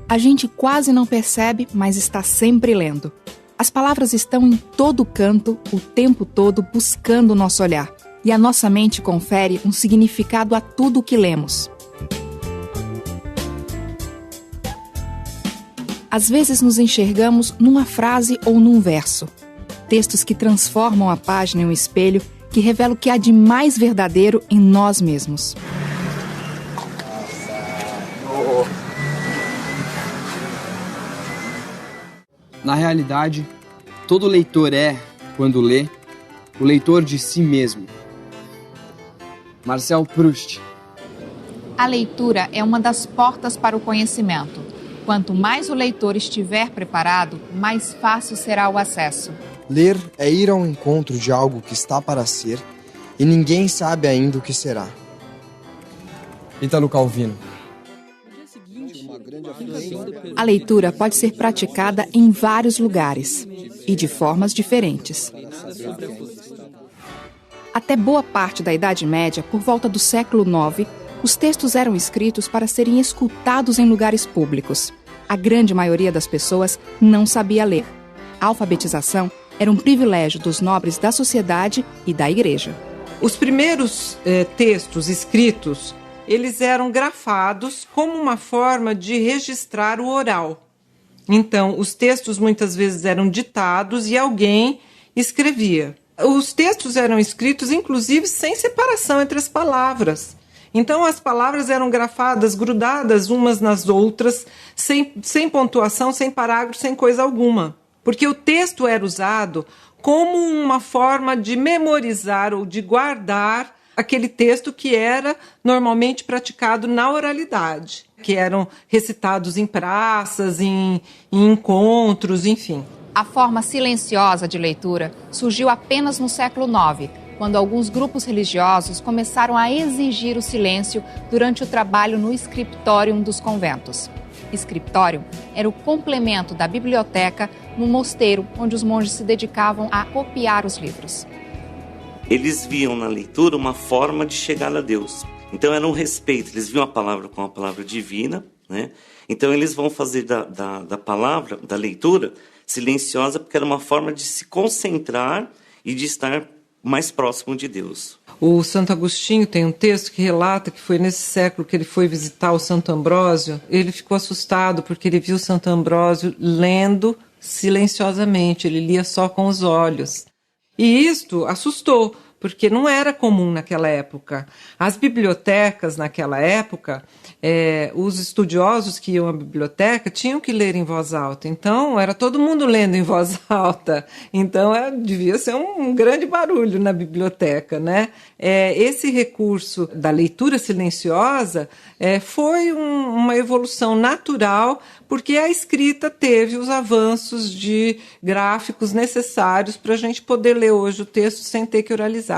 A gente quase não percebe, mas está sempre lendo. As palavras estão em todo canto, o tempo todo, buscando o nosso olhar. E a nossa mente confere um significado a tudo o que lemos. Às vezes nos enxergamos numa frase ou num verso. Textos que transformam a página em um espelho que revela o que há de mais verdadeiro em nós mesmos. Na realidade, todo leitor é, quando lê, o leitor de si mesmo. Marcel Proust. A leitura é uma das portas para o conhecimento. Quanto mais o leitor estiver preparado, mais fácil será o acesso. Ler é ir ao encontro de algo que está para ser e ninguém sabe ainda o que será. Ítalo Calvino. A leitura pode ser praticada em vários lugares e de formas diferentes. Até boa parte da Idade Média, por volta do século IX, os textos eram escritos para serem escutados em lugares públicos. A grande maioria das pessoas não sabia ler. A alfabetização era um privilégio dos nobres da sociedade e da igreja. Os primeiros textos escritos, eles eram grafados como uma forma de registrar o oral. Então, os textos muitas vezes eram ditados e alguém escrevia. Os textos eram escritos, inclusive, sem separação entre as palavras. Então, as palavras eram grafadas, grudadas umas nas outras, sem pontuação, sem parágrafo, sem coisa alguma. Porque o texto era usado como uma forma de memorizar ou de guardar aquele texto que era normalmente praticado na oralidade, que eram recitados em praças, em encontros, enfim. A forma silenciosa de leitura surgiu apenas no século IX, quando alguns grupos religiosos começaram a exigir o silêncio durante o trabalho no scriptorium dos conventos. Scriptorium era o complemento da biblioteca no mosteiro, onde os monges se dedicavam a copiar os livros. Eles viam na leitura uma forma de chegar a Deus. Então era um respeito, eles viam a palavra como a palavra divina, né? Então eles vão fazer da palavra, da leitura, silenciosa, porque era uma forma de se concentrar e de estar mais próximo de Deus. O Santo Agostinho tem um texto que relata que foi nesse século que ele foi visitar o Santo Ambrósio. Ele ficou assustado porque ele viu o Santo Ambrósio lendo silenciosamente, ele lia só com os olhos. E isto assustou, porque não era comum naquela época. As bibliotecas naquela época, os estudiosos que iam à biblioteca tinham que ler em voz alta. Então, era todo mundo lendo em voz alta. Então, devia ser um grande barulho na biblioteca, né? Esse recurso da leitura silenciosa foi uma evolução natural, porque a escrita teve os avanços de gráficos necessários para a gente poder ler hoje o texto sem ter que oralizar.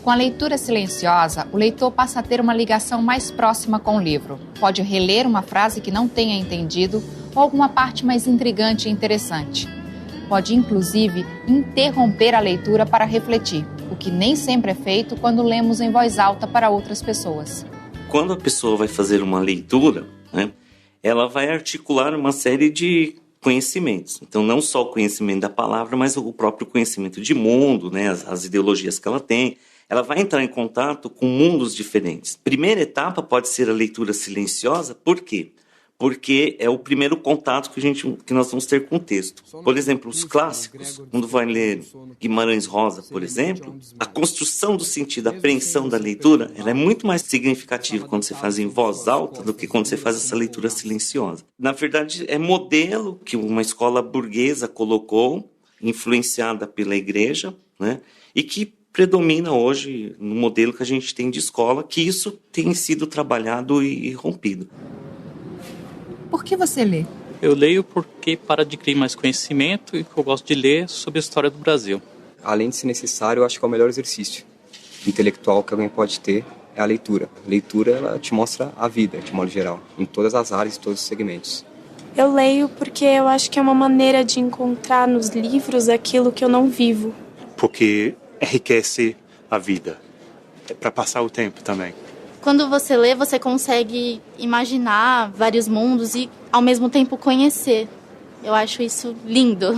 Com a leitura silenciosa, o leitor passa a ter uma ligação mais próxima com o livro. Pode reler uma frase que não tenha entendido ou alguma parte mais intrigante e interessante. Pode, inclusive, interromper a leitura para refletir, o que nem sempre é feito quando lemos em voz alta para outras pessoas. Quando a pessoa vai fazer uma leitura, né, ela vai articular uma série de conhecimentos. Então, não só o conhecimento da palavra, mas o próprio conhecimento de mundo, né, as ideologias que ela tem. Ela vai entrar em contato com mundos diferentes. Primeira etapa pode ser a leitura silenciosa. Por quê? Porque é o primeiro contato que nós vamos ter com o texto. Por exemplo, os clássicos, quando vai ler Guimarães Rosa, por exemplo, a construção do sentido, a apreensão da leitura, ela é muito mais significativa quando você faz em voz alta do que quando você faz essa leitura silenciosa. Na verdade, é modelo que uma escola burguesa colocou, influenciada pela igreja, né, e que predomina hoje no modelo que a gente tem de escola, que isso tem sido trabalhado e rompido. Por que você lê? Eu leio porque para adquirir mais conhecimento e que eu gosto de ler sobre a história do Brasil. Além de ser necessário, eu acho que é o melhor exercício intelectual que alguém pode ter é a leitura. A leitura, ela te mostra a vida, de modo geral, em todas as áreas, em todos os segmentos. Eu leio porque eu acho que é uma maneira de encontrar nos livros aquilo que eu não vivo. Porque enriquece a vida. É para passar o tempo também. Quando você lê, você consegue imaginar vários mundos e, ao mesmo tempo, conhecer. Eu acho isso lindo.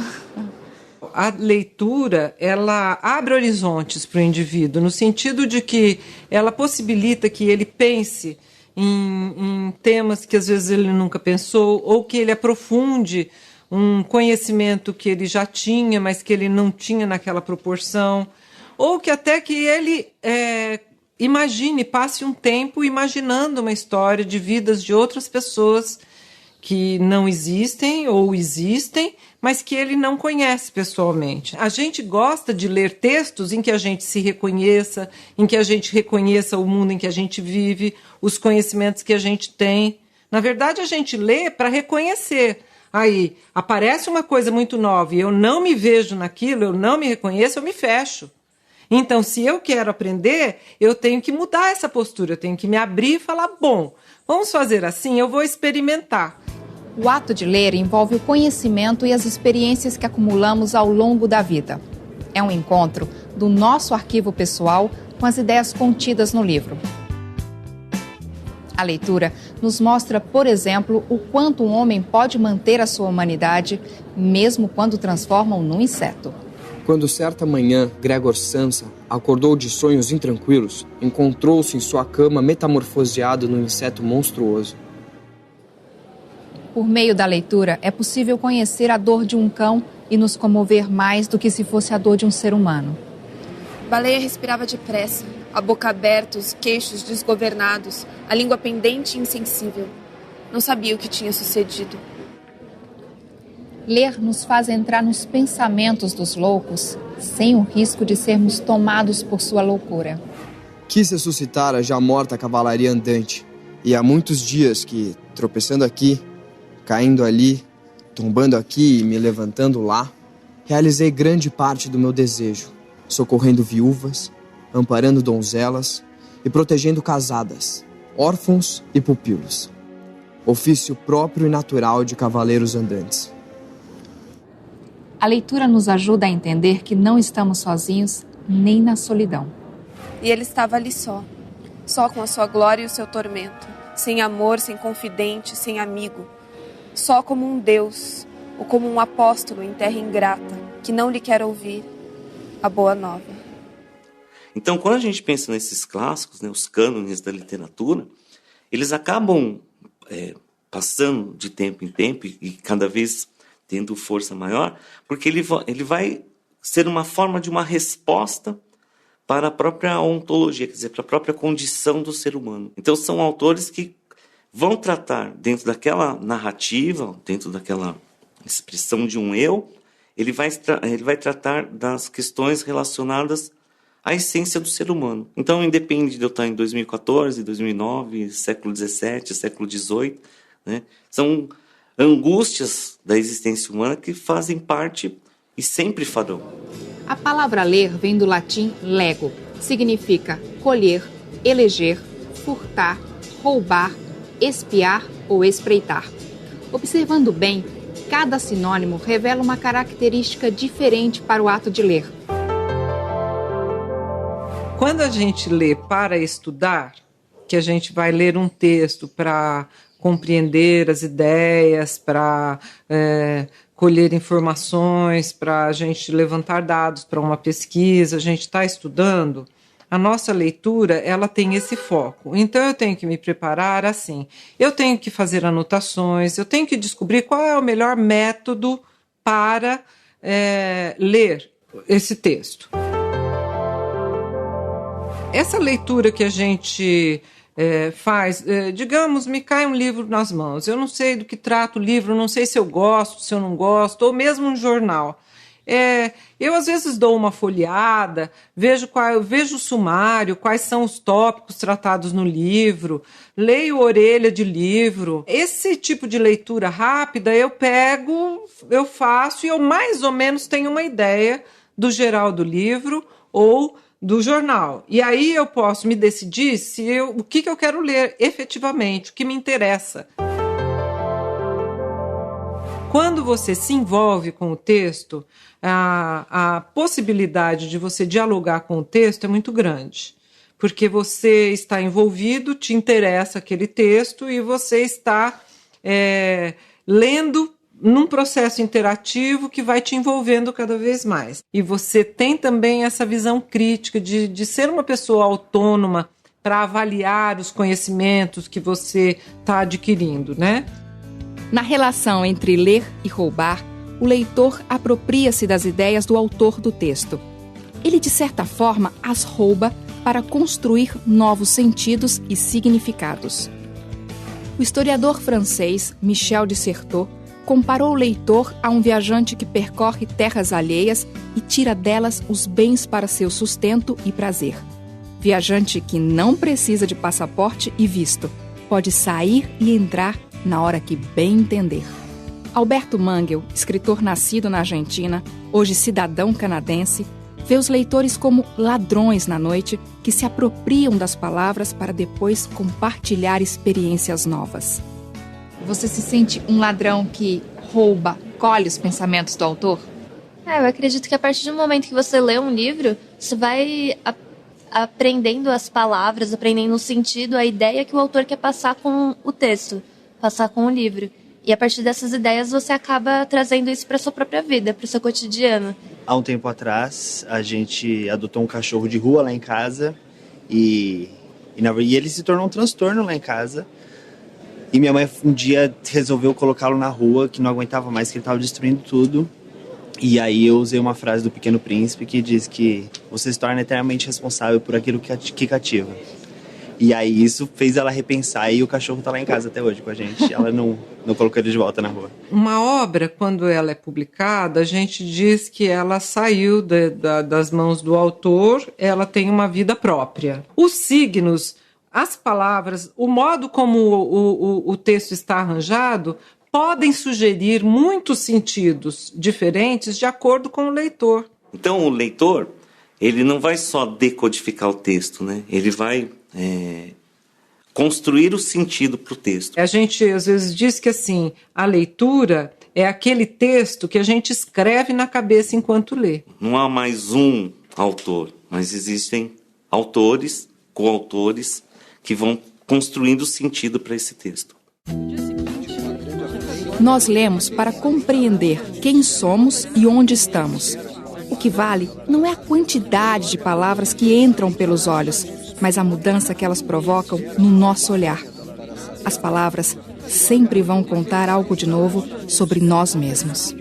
A leitura, ela abre horizontes para o indivíduo, no sentido de que ela possibilita que ele pense em temas que às vezes ele nunca pensou, ou que ele aprofunde um conhecimento que ele já tinha, mas que ele não tinha naquela proporção, ou que até que ele imagine, passe um tempo imaginando uma história de vidas de outras pessoas que não existem ou existem, mas que ele não conhece pessoalmente. A gente gosta de ler textos em que a gente se reconheça, em que a gente reconheça o mundo em que a gente vive, os conhecimentos que a gente tem. Na verdade, a gente lê para reconhecer. Aí, aparece uma coisa muito nova e eu não me vejo naquilo, eu não me reconheço, eu me fecho. Então, se eu quero aprender, eu tenho que mudar essa postura, eu tenho que me abrir e falar, bom, vamos fazer assim, eu vou experimentar. O ato de ler envolve o conhecimento e as experiências que acumulamos ao longo da vida. É um encontro do nosso arquivo pessoal com as ideias contidas no livro. A leitura nos mostra, por exemplo, o quanto um homem pode manter a sua humanidade, mesmo quando transforma-o num inseto. Quando certa manhã Gregor Samsa acordou de sonhos intranquilos, encontrou-se em sua cama metamorfoseado num inseto monstruoso. Por meio da leitura, é possível conhecer a dor de um cão e nos comover mais do que se fosse a dor de um ser humano. Baleia respirava depressa, a boca aberta, os queixos desgovernados, a língua pendente e insensível. Não sabia o que tinha sucedido. Ler nos faz entrar nos pensamentos dos loucos, sem o risco de sermos tomados por sua loucura. Quis ressuscitar a já morta cavalaria andante, e há muitos dias que, tropeçando aqui, caindo ali, tombando aqui e me levantando lá, realizei grande parte do meu desejo, socorrendo viúvas, amparando donzelas e protegendo casadas, órfãos e pupilos. Ofício próprio e natural de cavaleiros andantes. A leitura nos ajuda a entender que não estamos sozinhos nem na solidão. E ele estava ali só com a sua glória e o seu tormento, sem amor, sem confidente, sem amigo. Só como um Deus, ou como um apóstolo em terra ingrata, que não lhe quer ouvir a boa nova. Então, quando a gente pensa nesses clássicos, né, os cânones da literatura, eles acabam passando de tempo em tempo e cada vez tendo força maior, porque ele vai ser uma forma de uma resposta para a própria ontologia, quer dizer, para a própria condição do ser humano. Então, são autores que vão tratar, dentro daquela narrativa, dentro daquela expressão de um eu, ele vai tratar das questões relacionadas à essência do ser humano. Então, independe de eu estar em 2014, 2009, século XVII, século XVIII, né? São angústias da existência humana que fazem parte e sempre farão. A palavra ler vem do latim lego, significa colher, eleger, furtar, roubar, espiar ou espreitar. Observando bem, cada sinônimo revela uma característica diferente para o ato de ler. Quando a gente lê para estudar, que a gente vai ler um texto para compreender as ideias, para colher informações, para a gente levantar dados para uma pesquisa, a gente está estudando, a nossa leitura, ela tem esse foco. Então, eu tenho que me preparar assim. Eu tenho que fazer anotações, eu tenho que descobrir qual é o melhor método para ler esse texto. Essa leitura que a gente faz, digamos, me cai um livro nas mãos, eu não sei do que trata o livro, não sei se eu gosto, se eu não gosto, ou mesmo um jornal. Eu às vezes dou uma folheada, vejo o sumário, quais são os tópicos tratados no livro, leio orelha de livro. Esse tipo de leitura rápida eu pego, eu faço e eu mais ou menos tenho uma ideia do geral do livro ou do jornal. E aí eu posso me decidir o que eu quero ler efetivamente, o que me interessa. Quando você se envolve com o texto, a possibilidade de você dialogar com o texto é muito grande. porque você está envolvido, te interessa aquele texto e você está lendo num processo interativo que vai te envolvendo cada vez mais. E você tem também essa visão crítica de ser uma pessoa autônoma para avaliar os conhecimentos que você está adquirindo, né? Na relação entre ler e roubar, o leitor apropria-se das ideias do autor do texto. Ele, de certa forma, as rouba para construir novos sentidos e significados. O historiador francês Michel de Certeau comparou o leitor a um viajante que percorre terras alheias e tira delas os bens para seu sustento e prazer. Viajante que não precisa de passaporte e visto, pode sair e entrar na hora que bem entender. Alberto Mangel, escritor nascido na Argentina, hoje cidadão canadense, vê os leitores como ladrões na noite que se apropriam das palavras para depois compartilhar experiências novas. Você se sente um ladrão que rouba, colhe os pensamentos do autor? Eu acredito que a partir do momento que você lê um livro, você vai aprendendo as palavras, aprendendo o sentido, a ideia que o autor quer passar com o texto, passar com o livro. E a partir dessas ideias você acaba trazendo isso para sua própria vida, para o seu cotidiano. Há um tempo atrás, a gente adotou um cachorro de rua lá em casa e ele se tornou um transtorno lá em casa. E minha mãe um dia resolveu colocá-lo na rua, que não aguentava mais, que ele estava destruindo tudo. E aí eu usei uma frase do Pequeno Príncipe que diz que você se torna eternamente responsável por aquilo que cativa. E aí isso fez ela repensar e o cachorro está lá em casa até hoje com a gente. Ela não colocou ele de volta na rua. Uma obra, quando ela é publicada, a gente diz que ela saiu das mãos do autor, ela tem uma vida própria. Os signos, as palavras, o modo como o texto está arranjado podem sugerir muitos sentidos diferentes de acordo com o leitor. Então o leitor, ele não vai só decodificar o texto, né? Ele vai construir o sentido para o texto. A gente às vezes diz que assim, a leitura é aquele texto que a gente escreve na cabeça enquanto lê. Não há mais um autor, mas existem autores, coautores, que vão construindo sentido para esse texto. Nós lemos para compreender quem somos e onde estamos. O que vale não é a quantidade de palavras que entram pelos olhos, mas a mudança que elas provocam no nosso olhar. As palavras sempre vão contar algo de novo sobre nós mesmos.